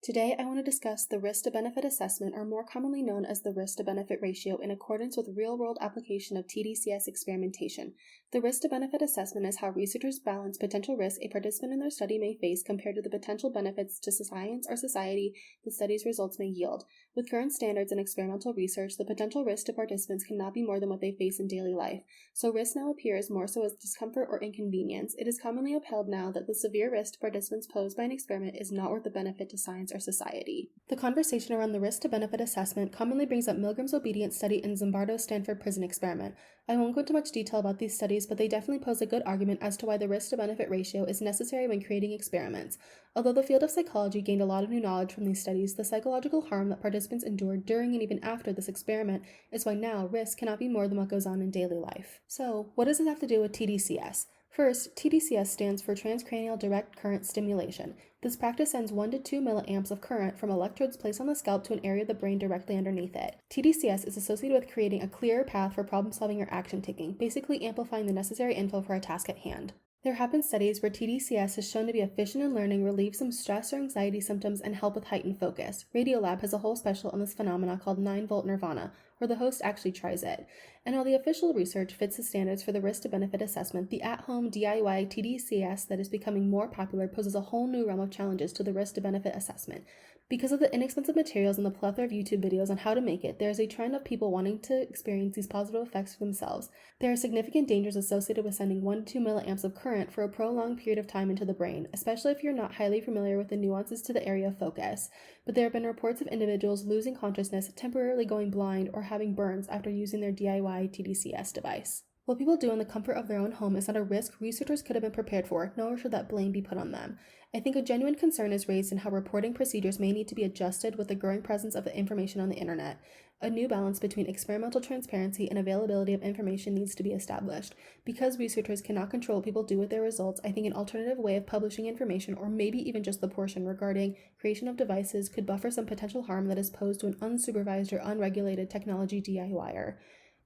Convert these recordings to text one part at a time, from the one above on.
Today, I want to discuss the risk-to-benefit assessment, or more commonly known as the risk-to-benefit ratio, in accordance with real-world application of tDCS experimentation. The risk-to-benefit assessment is how researchers balance potential risk a participant in their study may face compared to the potential benefits to science or society the study's results may yield. With current standards in experimental research, the potential risk to participants cannot be more than what they face in daily life, so risk now appears more so as discomfort or inconvenience. It is commonly upheld now that the severe risk to participants posed by an experiment is not worth the benefit to science or society. The conversation around the risk-to-benefit assessment commonly brings up Milgram's obedience study and Zimbardo's Stanford prison experiment. I won't go into much detail about these studies, but they definitely pose a good argument as to why the risk-to-benefit ratio is necessary when creating experiments. Although the field of psychology gained a lot of new knowledge from these studies, the psychological harm that participants endured during and even after this experiment is why now risk cannot be more than what goes on in daily life. So, what does this have to do with tDCS? First, tDCS stands for transcranial direct current stimulation. This practice sends 1 to 2 milliamps of current from electrodes placed on the scalp to an area of the brain directly underneath it. tDCS is associated with creating a clearer path for problem solving or action taking, basically amplifying the necessary info for a task at hand. There have been studies where tDCS has shown to be efficient in learning, relieve some stress or anxiety symptoms, and help with heightened focus. Radiolab has a whole special on this phenomena called 9-volt nirvana, where the host actually tries it. And while the official research fits the standards for the risk-to-benefit assessment, the at-home DIY tDCS that is becoming more popular poses a whole new realm of challenges to the risk-to-benefit assessment. Because of the inexpensive materials and the plethora of YouTube videos on how to make it, there is a trend of people wanting to experience these positive effects for themselves. There are significant dangers associated with sending 1 to 2 milliamps of current for a prolonged period of time into the brain, especially if you're not highly familiar with the nuances to the area of focus. But there have been reports of individuals losing consciousness, temporarily going blind, or having burns after using their DIY tDCS device. What people do in the comfort of their own home is not a risk researchers could have been prepared for, nor should that blame be put on them. I think a genuine concern is raised in how reporting procedures may need to be adjusted with the growing presence of the information on the internet. A new balance between experimental transparency and availability of information needs to be established. Because researchers cannot control what people do with their results, I think an alternative way of publishing information, or maybe even just the portion regarding creation of devices, could buffer some potential harm that is posed to an unsupervised or unregulated technology DIYer.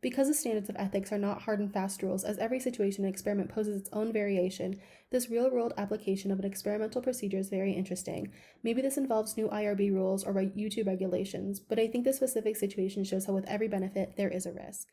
Because the standards of ethics are not hard and fast rules, as every situation and experiment poses its own variation, this real-world application of an experimental procedure is very interesting. Maybe this involves new IRB rules or YouTube regulations, but I think this specific situation shows how with every benefit, there is a risk.